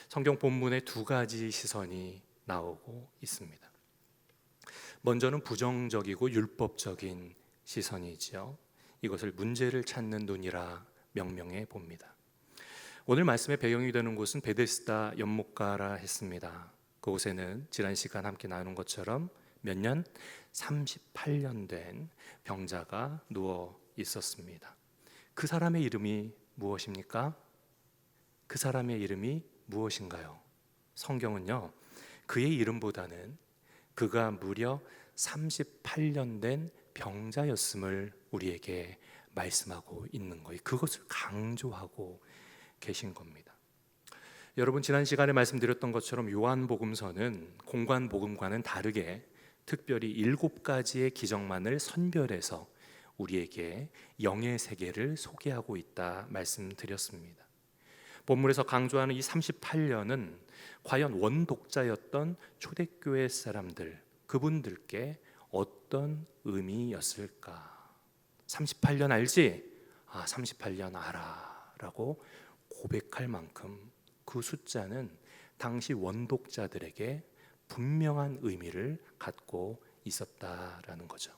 성경 본문에 두 가지 시선이 나오고 있습니다. 먼저는 부정적이고 율법적인 시선이지요. 이것을 문제를 찾는 눈이라 명명해 봅니다. 오늘 말씀의 배경이 되는 곳은 베데스다 연못가라 했습니다. 그곳에는 지난 시간 함께 나눈 것처럼 몇 년? 38년 된 병자가 누워 있었습니다. 그 사람의 이름이 무엇입니까? 그 사람의 이름이 무엇인가요? 성경은요, 그의 이름보다는 그가 무려 38년 된 병자였음을 우리에게 말씀하고 있는 거예요. 그것을 강조하고 계신 겁니다. 여러분, 지난 시간에 말씀드렸던 것처럼 요한복음서는 공관복음과는 다르게 특별히 7가지의 기적만을 선별해서 우리에게 영의 세계를 소개하고 있다 말씀드렸습니다. 본문에서 강조하는 이 38년은 과연 원독자였던 초대교회 사람들, 그분들께 어떤 의미였을까? 38년 알지? 38년 알아 라고 고백할 만큼 그 숫자는 당시 원독자들에게 분명한 의미를 갖고 있었다라는 거죠.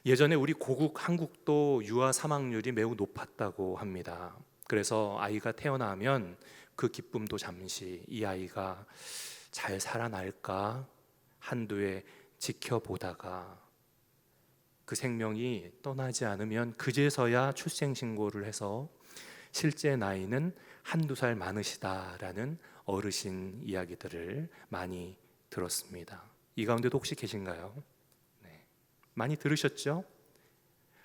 예전에 우리 고국 한국도 유아 사망률이 매우 높았다고 합니다. 그래서 아이가 태어나면 그 기쁨도 잠시 이 아이가 잘 살아날까 한두 해 지켜보다가 그 생명이 떠나지 않으면 그제서야 출생신고를 해서 실제 나이는 한두 살 많으시다라는 어르신 이야기들을 많이 들었습니다. 이 가운데도 혹시 계신가요? 네. 많이 들으셨죠?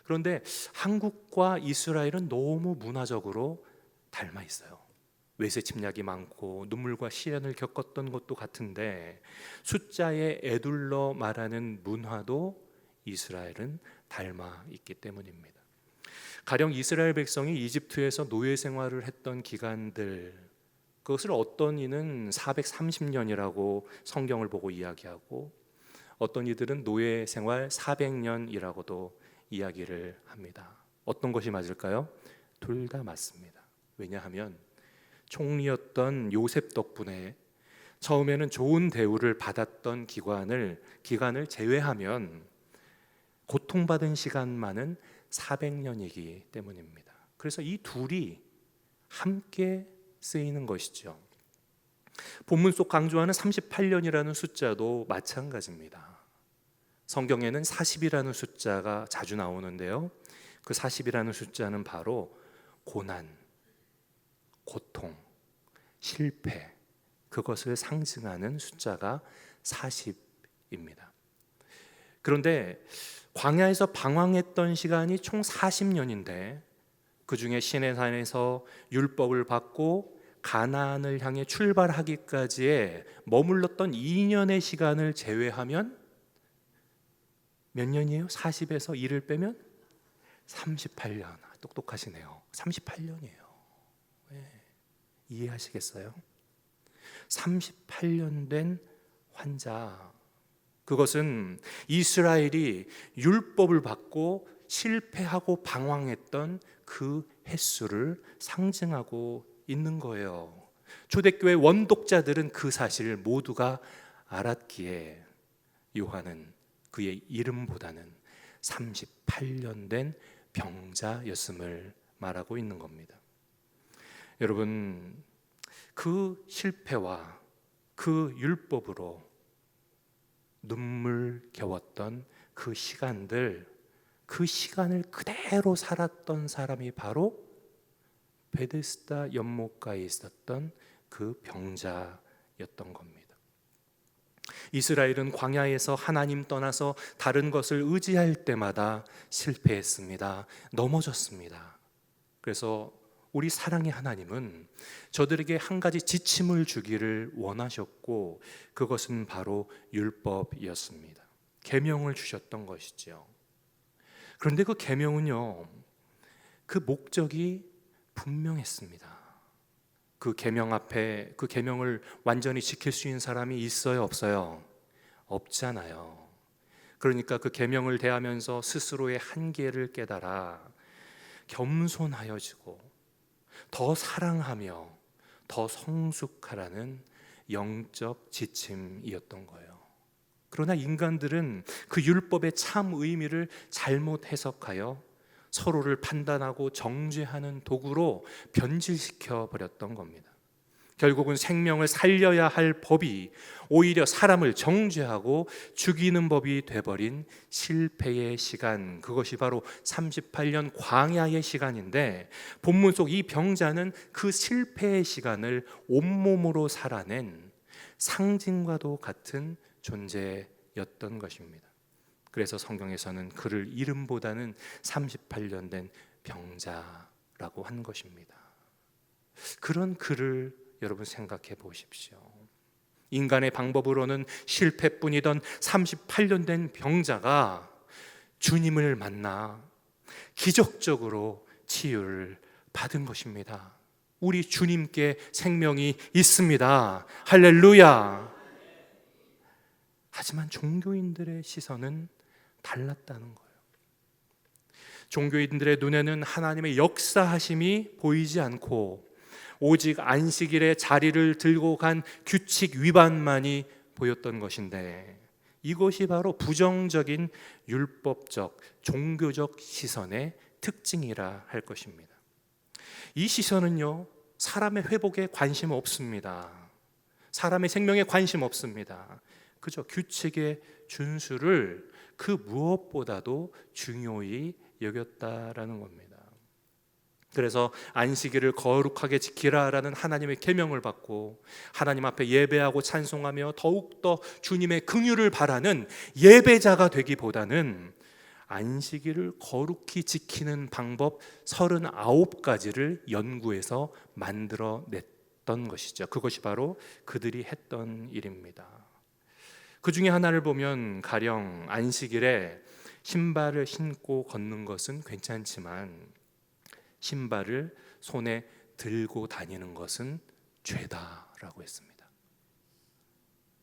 그런데 한국과 이스라엘은 너무 문화적으로 닮아 있어요. 외세 침략이 많고 눈물과 시련을 겪었던 것도 같은데 숫자에 에둘러 말하는 문화도 이스라엘은 닮아 있기 때문입니다. 가령 이스라엘 백성이 이집트에서 노예 생활을 했던 기간들, 그것을 어떤 이는 430년이라고 성경을 보고 이야기하고 어떤 이들은 노예 생활 400년이라고도 이야기를 합니다. 어떤 것이 맞을까요? 둘 다 맞습니다. 왜냐하면 총리였던 요셉 덕분에 처음에는 좋은 대우를 받았던 기간을 제외하면 고통받은 시간만은 400년이기 때문입니다. 그래서 이 둘이 함께 쓰이는 것이죠. 본문 속 강조하는 38년이라는 숫자도 마찬가지입니다. 성경에는 40이라는 숫자가 자주 나오는데요, 그 40이라는 숫자는 바로 고난, 고통, 실패, 그것을 상징하는 숫자가 40입니다. 그런데 광야에서 방황했던 시간이 총 40년인데 그 중에 시내산에서 율법을 받고 가나안을 향해 출발하기까지에 머물렀던 2년의 시간을 제외하면 몇 년이에요? 40에서 2를 빼면 38년. 똑똑하시네요. 38년이에요. 네. 이해하시겠어요? 38년 된 환자, 그것은 이스라엘이 율법을 받고 실패하고 방황했던 그 횟수를 상징하고 있는 거예요. 초대교회 원독자들은 그 사실을 모두가 알았기에 요한은 그의 이름보다는 38년 된 병자였음을 말하고 있는 겁니다. 여러분, 그 실패와 그 율법으로 눈물겨웠던 그 시간을 그대로 살았던 사람이 바로 베데스다 연못가에 있었던 그 병자였던 겁니다. 이스라엘은 광야에서 하나님 떠나서 다른 것을 의지할 때마다 실패했습니다. 넘어졌습니다. 그래서 우리 사랑의 하나님은 저들에게 한 가지 지침을 주기를 원하셨고, 그것은 바로 율법이었습니다. 계명을 주셨던 것이죠. 그런데 그 계명은요, 그 목적이 분명했습니다. 그 계명 앞에, 그 계명을 완전히 지킬 수 있는 사람이 있어요, 없어요? 없잖아요. 그러니까 그 계명을 대하면서 스스로의 한계를 깨달아 겸손하여지고 더 사랑하며 더 성숙하라는 영적 지침이었던 거예요. 그러나 인간들은 그 율법의 참 의미를 잘못 해석하여 서로를 판단하고 정죄하는 도구로 변질시켜 버렸던 겁니다. 결국은 생명을 살려야 할 법이 오히려 사람을 정죄하고 죽이는 법이 돼버린 실패의 시간, 그것이 바로 38년 광야의 시간인데, 본문 속 이 병자는 그 실패의 시간을 온몸으로 살아낸 상징과도 같은 존재였던 것입니다. 그래서 성경에서는 그를 이름보다는 38년 된 병자라고 한 것입니다. 그런 그를 여러분 생각해 보십시오. 인간의 방법으로는 실패뿐이던 38년 된 병자가 주님을 만나 기적적으로 치유를 받은 것입니다. 우리 주님께 생명이 있습니다. 할렐루야. 하지만 종교인들의 시선은 달랐다는 거예요. 종교인들의 눈에는 하나님의 역사하심이 보이지 않고 오직 안식일에 자리를 들고 간 규칙 위반만이 보였던 것인데, 이것이 바로 부정적인 율법적 종교적 시선의 특징이라 할 것입니다. 이 시선은요, 사람의 회복에 관심 없습니다. 사람의 생명에 관심 없습니다. 그저 규칙의 준수를 그 무엇보다도 중요히 여겼다라는 겁니다. 그래서 안식일을 거룩하게 지키라라는 하나님의 계명을 받고 하나님 앞에 예배하고 찬송하며 더욱더 주님의 긍휼을 바라는 예배자가 되기보다는 안식일을 거룩히 지키는 방법 39가지를 연구해서 만들어냈던 것이죠. 그것이 바로 그들이 했던 일입니다. 그 중에 하나를 보면, 가령 안식일에 신발을 신고 걷는 것은 괜찮지만 신발을 손에 들고 다니는 것은 죄다라고 했습니다.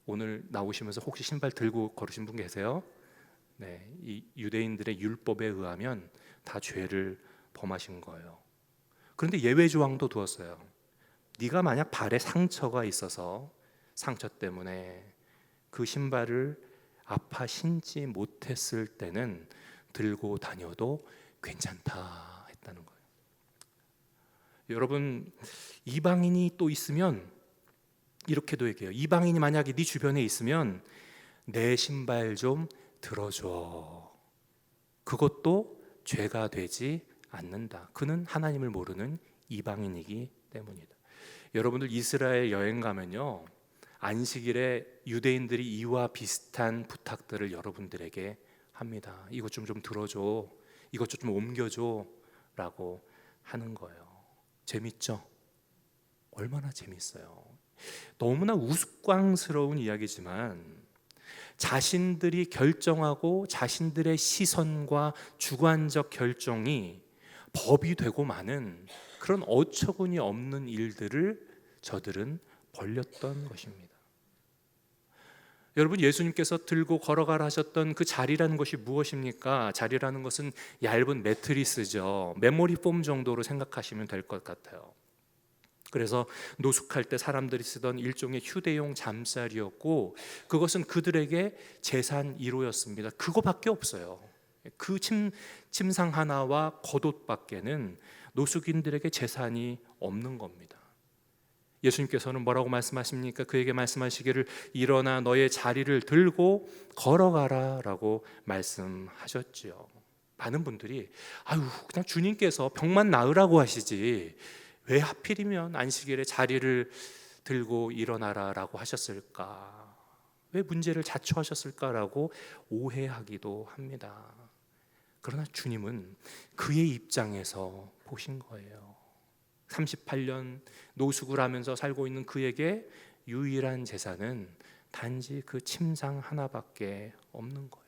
오늘 나오시면서 혹시 신발 들고 걸으신 분 계세요? 네, 이 유대인들의 율법에 의하면 다 죄를 범하신 거예요. 그런데 예외 조항도 두었어요. 네가 만약 발에 상처가 있어서 상처 때문에 그 신발을 아파 신지 못했을 때는 들고 다녀도 괜찮다 했다는 거예요. 여러분, 이방인이 또 있으면 이렇게도 얘기해요. 이방인이 만약에 네 주변에 있으면 내 신발 좀 들어줘. 그것도 죄가 되지 않는다. 그는 하나님을 모르는 이방인이기 때문이다. 여러분들 이스라엘 여행 가면요, 안식일에 유대인들이 이와 비슷한 부탁들을 여러분들에게 합니다. 이것 좀 들어줘, 이것 좀 옮겨줘 라고 하는 거예요. 재밌죠? 얼마나 재밌어요. 너무나 우스꽝스러운 이야기지만 자신들이 결정하고 자신들의 시선과 주관적 결정이 법이 되고 마는 그런 어처구니 없는 일들을 저들은 벌였던 것입니다. 여러분, 예수님께서 들고 걸어가라 하셨던 그 자리라는 것이 무엇입니까? 자리라는 것은 얇은 매트리스죠. 메모리 폼 정도로 생각하시면 될 것 같아요. 그래서 노숙할 때 사람들이 쓰던 일종의 휴대용 잠살이었고, 그것은 그들에게 재산 1호였습니다. 그거밖에 없어요. 그 침상 하나와 겉옷밖에는 노숙인들에게 재산이 없는 겁니다. 예수님께서는 뭐라고 말씀하십니까? 그에게 말씀하시기를 일어나 너의 자리를 들고 걸어가라 라고 말씀하셨지요. 많은 분들이 그냥 주님께서 병만 나으라고 하시지 왜 하필이면 안식일에 자리를 들고 일어나라 라고 하셨을까? 왜 문제를 자초하셨을까라고 오해하기도 합니다. 그러나 주님은 그의 입장에서 보신 거예요. 38년 노숙을 하면서 살고 있는 그에게 유일한 재산은 단지 그 침상 하나밖에 없는 거예요.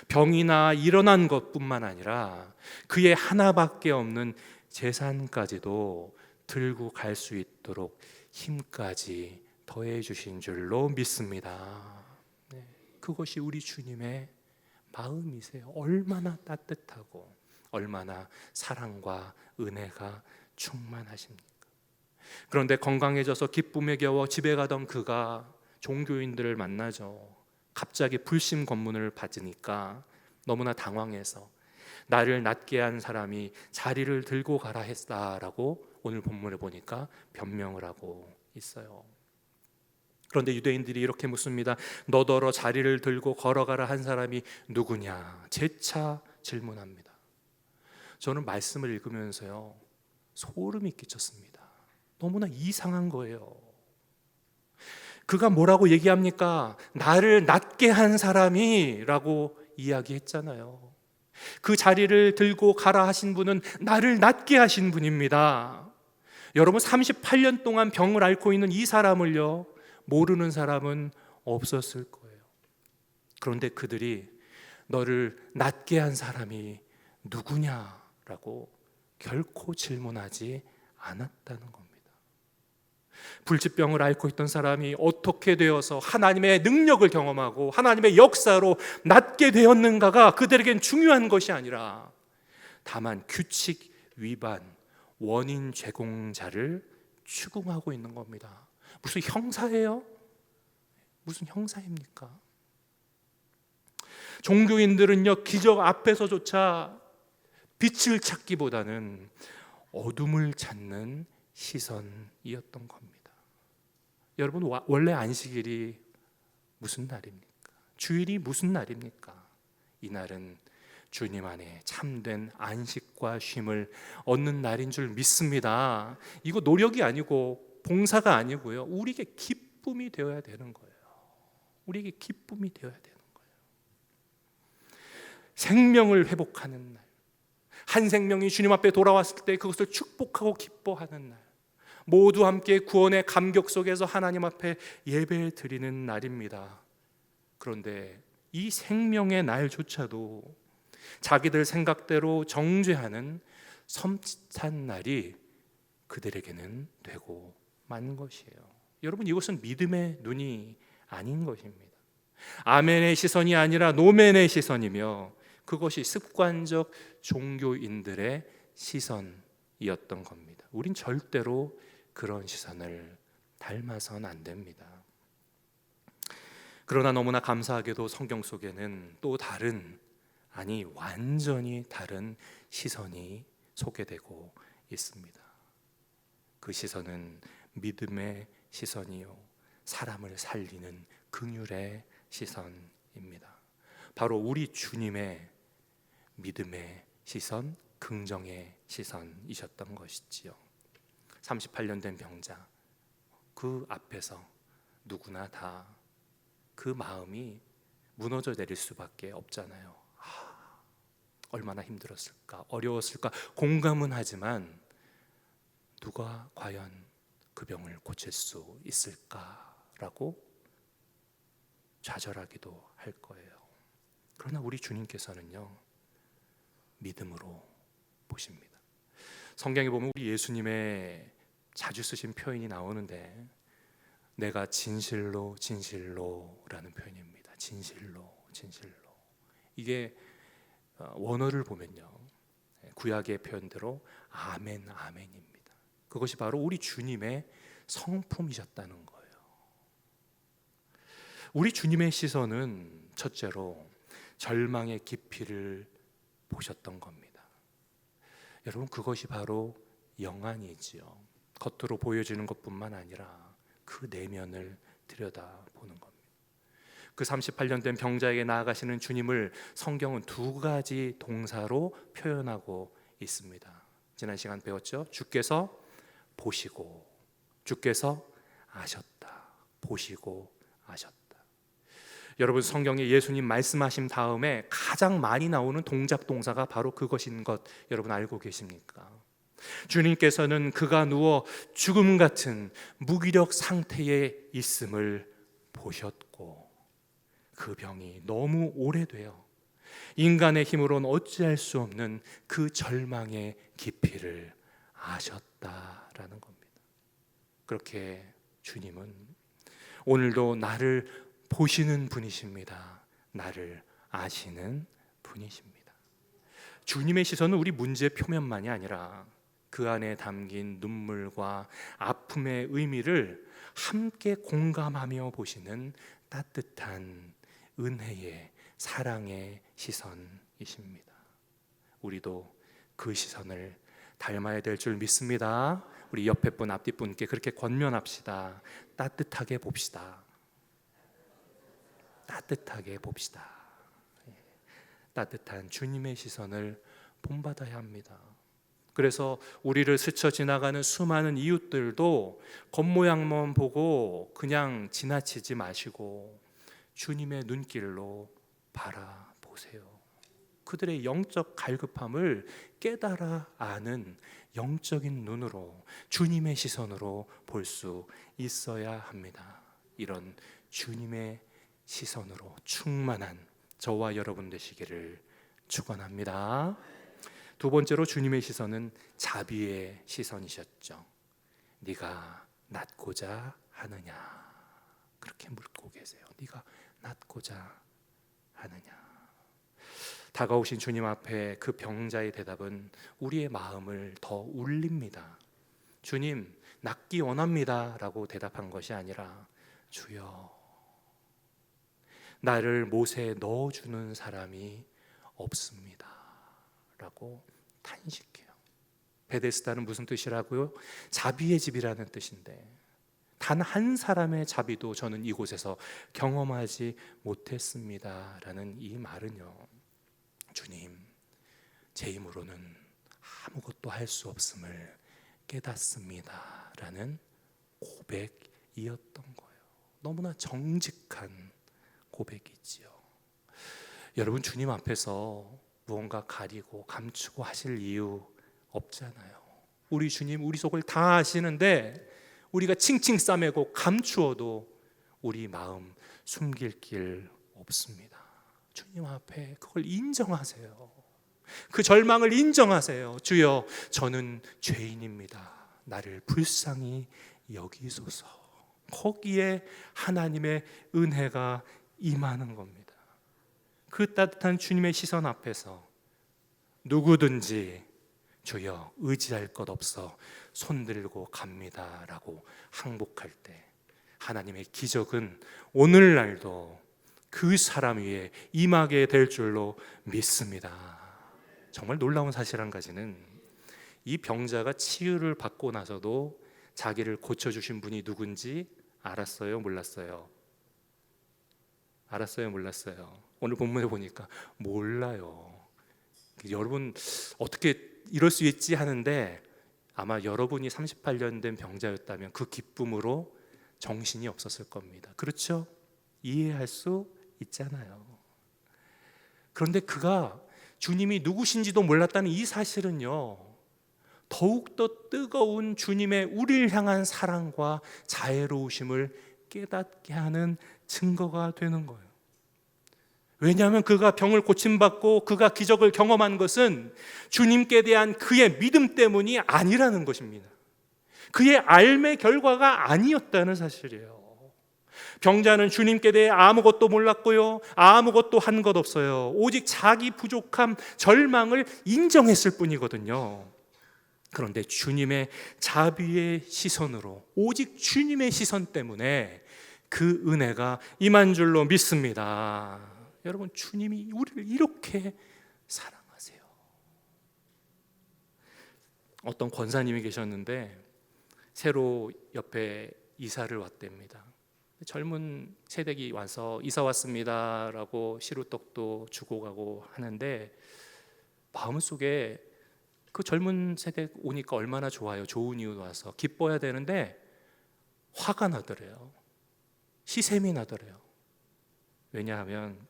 병이나 일어난 것뿐만 아니라 그의 하나밖에 없는 재산까지도 들고 갈 수 있도록 힘까지 더해 주신 줄로 믿습니다. 네, 그것이 우리 주님의 마음이세요. 얼마나 따뜻하고 얼마나 사랑과 은혜가 충만하십니까? 그런데 건강해져서 기쁨에 겨워 집에 가던 그가 종교인들을 만나죠. 갑자기 불심 검문을 받으니까 너무나 당황해서 나를 낫게 한 사람이 자리를 들고 가라 했다라고 오늘 본문에 보니까 변명을 하고 있어요. 그런데 유대인들이 이렇게 묻습니다. 너더러 자리를 들고 걸어가라 한 사람이 누구냐? 재차 질문합니다. 저는 말씀을 읽으면서요, 소름이 끼쳤습니다. 너무나 이상한 거예요. 그가 뭐라고 얘기합니까? 나를 낫게 한 사람이 라고 이야기했잖아요. 그 자리를 들고 가라 하신 분은 나를 낫게 하신 분입니다. 여러분, 38년 동안 병을 앓고 있는 이 사람을요, 모르는 사람은 없었을 거예요. 그런데 그들이 너를 낫게 한 사람이 누구냐라고 결코 질문하지 않았다는 겁니다. 불치병을 앓고 있던 사람이 어떻게 되어서 하나님의 능력을 경험하고 하나님의 역사로 낫게 되었는가가 그들에겐 중요한 것이 아니라 다만 규칙 위반, 원인 제공자를 추궁하고 있는 겁니다. 무슨 형사예요? 무슨 형사입니까? 종교인들은요, 기적 앞에서조차 빛을 찾기보다는 어둠을 찾는 시선이었던 겁니다. 여러분, 원래 안식일이 무슨 날입니까? 주일이 무슨 날입니까? 이날은 주님 안에 참된 안식과 쉼을 얻는 날인 줄 믿습니다. 이거 노력이 아니고 봉사가 아니고요, 우리에게 기쁨이 되어야 되는 거예요. 우리에게 기쁨이 되어야 되는 거예요. 생명을 회복하는 날, 한 생명이 주님 앞에 돌아왔을 때 그것을 축복하고 기뻐하는 날, 모두 함께 구원의 감격 속에서 하나님 앞에 예배 드리는 날입니다. 그런데 이 생명의 날조차도 자기들 생각대로 정죄하는 섬찟한 날이 그들에게는 되고 만 것이에요. 여러분, 이것은 믿음의 눈이 아닌 것입니다. 아멘의 시선이 아니라 노멘의 시선이며 그것이 습관적 종교인들의 시선이었던 겁니다. 우린 절대로 그런 시선을 닮아서는 안 됩니다. 그러나 너무나 감사하게도 성경 속에는 또 다른, 아니 완전히 다른 시선이 소개되고 있습니다. 그 시선은 믿음의 시선이요, 사람을 살리는 긍휼의 시선입니다. 바로 우리 주님의 믿음의 시선, 긍정의 시선이셨던 것이지요. 38년 된 병자, 그 앞에서 누구나 다 그 마음이 무너져 내릴 수밖에 없잖아요. 얼마나 힘들었을까, 어려웠을까 공감은 하지만 누가 과연 그 병을 고칠 수 있을까라고 좌절하기도 할 거예요. 그러나 우리 주님께서는요, 믿음으로 보십니다. 성경에 보면 우리 예수님의 자주 쓰신 표현이 나오는데, 내가 진실로 진실로라는 표현입니다. 진실로 진실로. 이게 원어를 보면요, 구약의 표현대로 아멘 아멘입니다. 그것이 바로 우리 주님의 성품이셨다는 거예요. 우리 주님의 시선은 첫째로 절망의 깊이를 보셨던 겁니다. 여러분, 그것이 바로 영안이지요. 겉으로 보여지는 것뿐만 아니라 그 내면을 들여다보는 겁니다. 그 38년 된 병자에게 나아가시는 주님을 성경은 두 가지 동사로 표현하고 있습니다. 지난 시간 배웠죠? 주께서 보시고, 주께서 아셨다. 보시고 아셨다. 여러분, 성경에 예수님 말씀하신 다음에 가장 많이 나오는 동작 동사가 바로 그것인 것 여러분 알고 계십니까? 주님께서는 그가 누워 죽음 같은 무기력 상태에 있음을 보셨고, 그 병이 너무 오래되어 인간의 힘으로는 어찌할 수 없는 그 절망의 깊이를 아셨다라는 겁니다. 그렇게 주님은 오늘도 나를 보시는 분이십니다. 나를 아시는 분이십니다. 주님의 시선은 우리 문제의 표면만이 아니라 그 안에 담긴 눈물과 아픔의 의미를 함께 공감하며 보시는 따뜻한 은혜의 사랑의 시선이십니다. 우리도 그 시선을 닮아야 될 줄 믿습니다. 우리 옆에 분 앞뒤 분께 그렇게 권면합시다. 따뜻하게 봅시다. 따뜻하게 봅시다. 따뜻한 주님의 시선을 본받아야 합니다. 그래서 우리를 스쳐 지나가는 수많은 이웃들도 겉모양만 보고 그냥 지나치지 마시고 주님의 눈길로 바라보세요. 그들의 영적 갈급함을 깨달아 아는 영적인 눈으로 주님의 시선으로 볼 수 있어야 합니다. 이런 주님의 시선으로 충만한 저와 여러분 되시기를 축원합니다. 두 번째로 주님의 시선은 자비의 시선이셨죠. 네가 낫고자 하느냐, 그렇게 묻고 계세요. 네가 낫고자 하느냐. 다가오신 주님 앞에 그 병자의 대답은 우리의 마음을 더 울립니다. 주님, 낫기 원합니다 라고 대답한 것이 아니라 주여, 나를 못에 넣어주는 사람이 없습니다 라고 탄식해요. 베데스다는 무슨 뜻이라고요? 자비의 집이라는 뜻인데 단 한 사람의 자비도 저는 이곳에서 경험하지 못했습니다 라는 이 말은요, 주님, 제 힘으로는 아무것도 할 수 없음을 깨닫습니다 라는 고백이었던 거예요. 너무나 정직한 고백이지요. 여러분, 주님 앞에서 무언가 가리고 감추고 하실 이유 없잖아요. 우리 주님 우리 속을 다 아시는데 우리가 칭칭 싸매고 감추어도 우리 마음 숨길 길 없습니다. 주님 앞에 그걸 인정하세요. 그 절망을 인정하세요. 주여, 저는 죄인입니다. 나를 불쌍히 여기소서. 거기에 하나님의 은혜가 임하는 겁니다. 그 따뜻한 주님의 시선 앞에서 누구든지 주여 의지할 것 없어 손들고 갑니다 라고 항복할 때 하나님의 기적은 오늘날도 그 사람 위에 임하게 될 줄로 믿습니다. 정말 놀라운 사실 한 가지는 이 병자가 치유를 받고 나서도 자기를 고쳐주신 분이 누군지 알았어요? 몰랐어요? 알았어요? 몰랐어요? 오늘 본문에 보니까 몰라요. 여러분 어떻게 이럴 수 있지 하는데 아마 여러분이 38년 된 병자였다면 그 기쁨으로 정신이 없었을 겁니다. 그렇죠? 이해할 수 있잖아요. 그런데 그가 주님이 누구신지도 몰랐다는 이 사실은요, 더욱더 뜨거운 주님의 우리를 향한 사랑과 자애로우심을 깨닫게 하는 증거가 되는 거예요. 왜냐하면 그가 병을 고침받고 그가 기적을 경험한 것은 주님께 대한 그의 믿음 때문이 아니라는 것입니다. 그의 삶의 결과가 아니었다는 사실이에요. 병자는 주님께 대해 아무것도 몰랐고요, 아무것도 한 것 없어요. 오직 자기 부족함, 절망을 인정했을 뿐이거든요. 그런데 주님의 자비의 시선으로, 오직 주님의 시선 때문에 그 은혜가 임한 줄로 믿습니다. 여러분, 주님이 우리를 이렇게 사랑하세요. 어떤 권사님이 계셨는데 새로 옆에 이사를 왔답니다. 젊은 세대기 와서 이사 왔습니다 라고 시루떡도 주고 가고 하는데 마음속에 그 젊은 세대 오니까 얼마나 좋아요. 좋은 이웃 와서 기뻐야 되는데 화가 나더래요. 시샘이 나더래요. 왜냐하면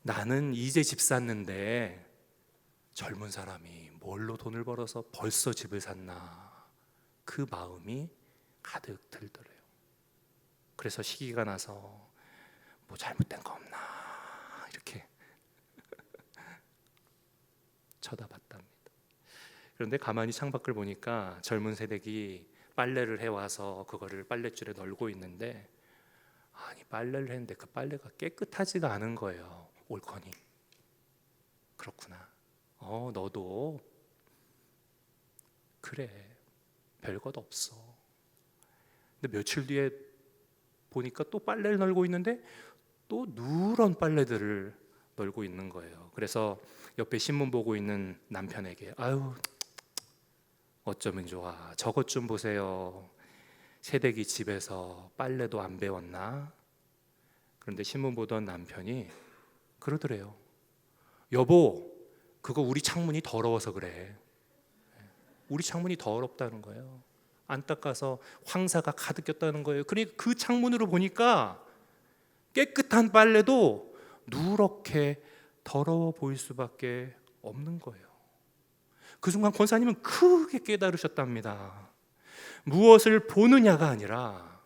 나는 이제 집 샀는데 젊은 사람이 뭘로 돈을 벌어서 벌써 집을 샀나, 그 마음이 가득 들더래요. 그래서 시기가 나서 뭐 잘못된 거 없나 이렇게 쳐다봤답니다. 그런데 가만히 창밖을 보니까 젊은 세대기 빨래를 해와서 그거를 빨랫줄에 널고 있는데, 아니 빨래를 했는데 그 빨래가 깨끗하지가 않은 거예요. 옳거니 그렇구나. 너도 그래, 별것 없어. 근데 며칠 뒤에 보니까 또 빨래를 널고 있는데 또 누런 빨래들을 널고 있는 거예요. 그래서 옆에 신문 보고 있는 남편에게 아유, 어쩌면 좋아, 저것 좀 보세요. 새댁이 집에서 빨래도 안 배웠나? 그런데 신문 보던 남편이 그러더래요. 여보, 그거 우리 창문이 더러워서 그래. 우리 창문이 더럽다는 거예요. 안 닦아서 황사가 가득 꼈다는 거예요. 그러니까 그 창문으로 보니까 깨끗한 빨래도 누렇게 더러워 보일 수밖에 없는 거예요. 그 순간 권사님은 크게 깨달으셨답니다. 무엇을 보느냐가 아니라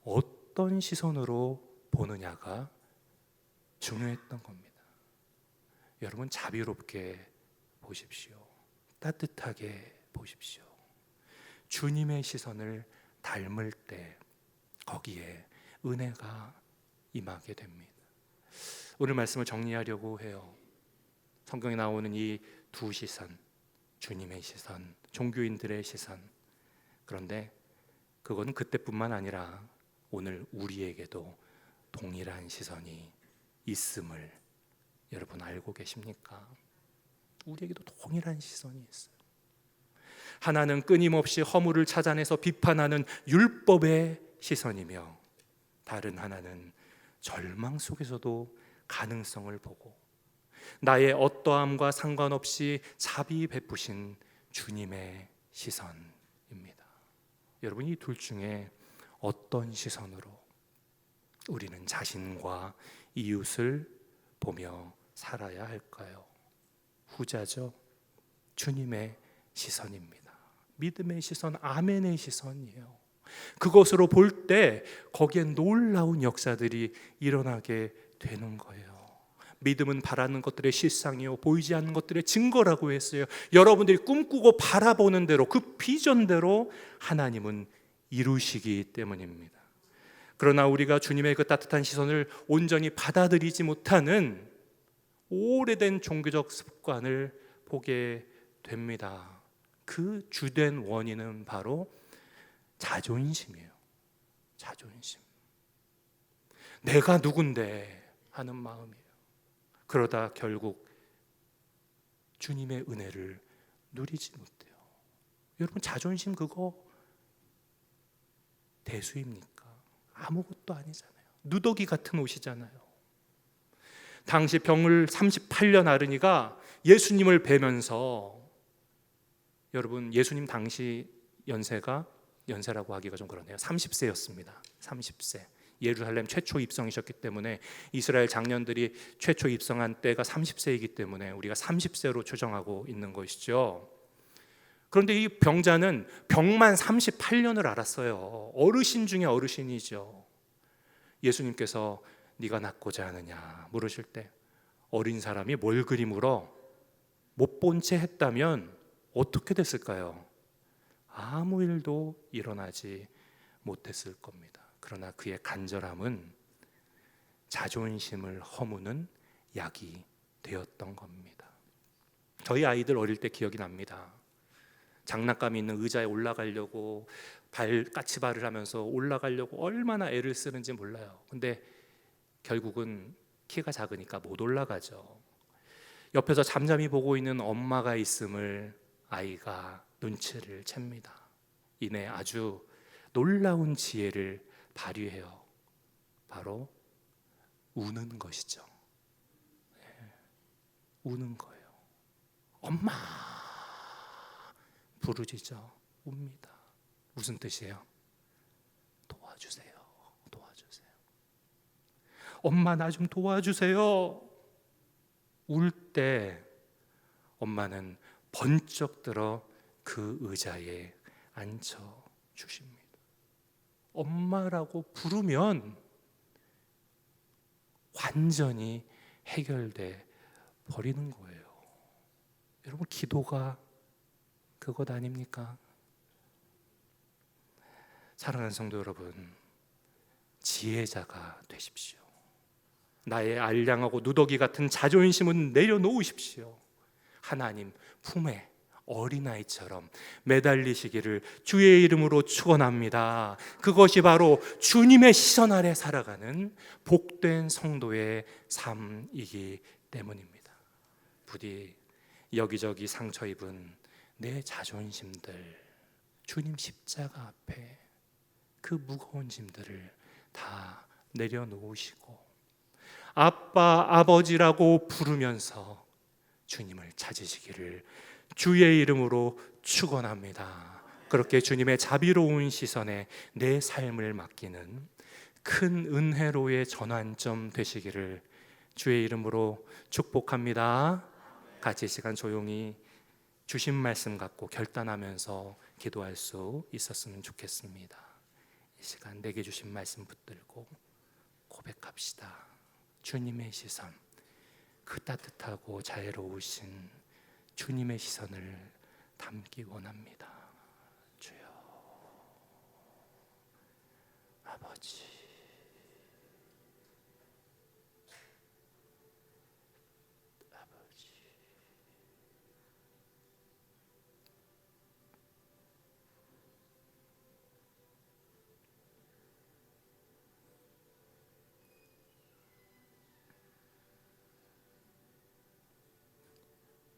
어떤 시선으로 보느냐가 중요했던 겁니다. 여러분, 자비롭게 보십시오. 따뜻하게 보십시오. 주님의 시선을 닮을 때 거기에 은혜가 임하게 됩니다. 오늘 말씀을 정리하려고 해요. 성경에 나오는 이 두 시선, 주님의 시선, 종교인들의 시선. 그런데 그건 그때뿐만 아니라 오늘 우리에게도 동일한 시선이 있음을 여러분 알고 계십니까? 우리에게도 동일한 시선이 있어요. 하나는 끊임없이 허물을 찾아내서 비판하는 율법의 시선이며, 다른 하나는 절망 속에서도 가능성을 보고 나의 어떠함과 상관없이 자비 베푸신 주님의 시선입니다. 여러분, 이 둘 중에 어떤 시선으로 우리는 자신과 이웃을 보며 살아야 할까요? 후자죠. 주님의 시선입니다. 믿음의 시선, 아멘의 시선이에요. 그것으로 볼 때 거기에 놀라운 역사들이 일어나게 되는 거예요. 믿음은 바라는 것들의 실상이요 보이지 않는 것들의 증거라고 했어요. 여러분들이 꿈꾸고 바라보는 대로, 그 비전대로 하나님은 이루시기 때문입니다. 그러나 우리가 주님의 그 따뜻한 시선을 온전히 받아들이지 못하는 오래된 종교적 습관을 보게 됩니다. 그 주된 원인은 바로 자존심이에요. 자존심. 내가 누군데 하는 마음이에요. 그러다 결국 주님의 은혜를 누리지 못해요. 여러분, 자존심 그거 대수입니까? 아무것도 아니잖아요. 누더기 같은 옷이잖아요. 당시 병을 38년 앓으니까 예수님을 뵈면서, 여러분, 예수님 당시 연세라고 하기가 좀 그러네요. 30세였습니다. 30세. 예루살렘 최초 입성이셨기 때문에 이스라엘 장년들이 최초 입성한 때가 30세이기 때문에 우리가 30세로 추정하고 있는 것이죠. 그런데 이 병자는 병만 38년을 앓았어요. 어르신 중에 어르신이죠. 예수님께서 네가 낫고자 하느냐 물으실 때 어린 사람이 뭘 그리 물어? 못 본 채 했다면 어떻게 됐을까요? 아무 일도 일어나지 못했을 겁니다. 그러나 그의 간절함은 자존심을 허무는 약이 되었던 겁니다. 저희 아이들 어릴 때 기억이 납니다. 장난감이 있는 의자에 올라가려고 까치발을 하면서 올라가려고 얼마나 애를 쓰는지 몰라요. 근데 결국은 키가 작으니까 못 올라가죠. 옆에서 잠잠히 보고 있는 엄마가 있음을 아이가 눈치를 챕니다. 이내 아주 놀라운 지혜를 발휘해요. 바로 우는 것이죠. 네. 우는 거예요. 엄마 부르짖어 웁니다. 무슨 뜻이에요? 도와주세요. 도와주세요. 엄마 나 좀 도와주세요. 울 때 엄마는 번쩍 들어 그 의자에 앉혀 주십니다. 엄마라고 부르면 완전히 해결돼 버리는 거예요. 여러분, 기도가 그것 아닙니까? 사랑하는 성도 여러분, 지혜자가 되십시오. 나의 알량하고 누더기 같은 자존심은 내려놓으십시오. 하나님 품에 어린아이처럼 매달리시기를 주의 이름으로 축원합니다. 그것이 바로 주님의 시선 아래 살아가는 복된 성도의 삶이기 때문입니다. 부디 여기저기 상처 입은 내 자존심들, 주님 십자가 앞에 그 무거운 짐들을 다 내려놓으시고 아빠, 아버지라고 부르면서 주님을 찾으시기를 주의 이름으로 축원합니다. 그렇게 주님의 자비로운 시선에 내 삶을 맡기는 큰 은혜로의 전환점 되시기를 주의 이름으로 축복합니다. 같이 시간 조용히 주신 말씀 갖고 결단하면서 기도할 수 있었으면 좋겠습니다. 이 시간 내게 주신 말씀 붙들고 고백합시다. 주님의 시선, 그 따뜻하고 자애로우신 주님의 시선을 담기 원합니다. 주여, 아버지, 아버지,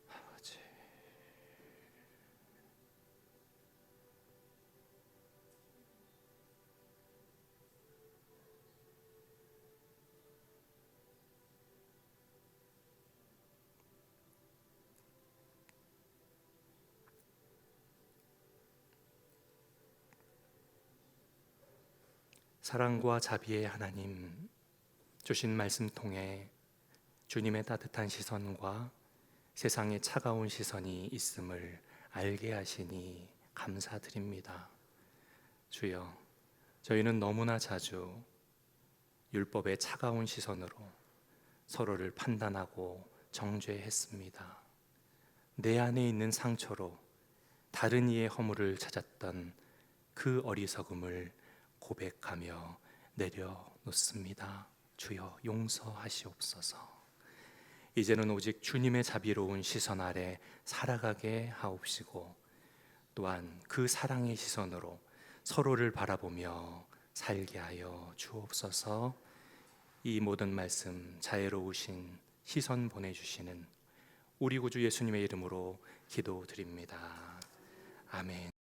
아버지. 사랑과 자비의 하나님, 주신 말씀 통해 주님의 따뜻한 시선과 세상의 차가운 시선이 있음을 알게 하시니 감사드립니다. 주여, 저희는 너무나 자주 율법의 차가운 시선으로 서로를 판단하고 정죄했습니다. 내 안에 있는 상처로 다른 이의 허물을 찾았던 그 어리석음을 고백하며 내려놓습니다. 주여, 용서하시옵소서. 이제는 오직 주님의 자비로운 시선 아래 살아가게 하옵시고 또한 그 사랑의 시선으로 서로를 바라보며 살게 하여 주옵소서. 이 모든 말씀 자애로우신 시선 보내주시는 우리 구주 예수님의 이름으로 기도드립니다. 아멘.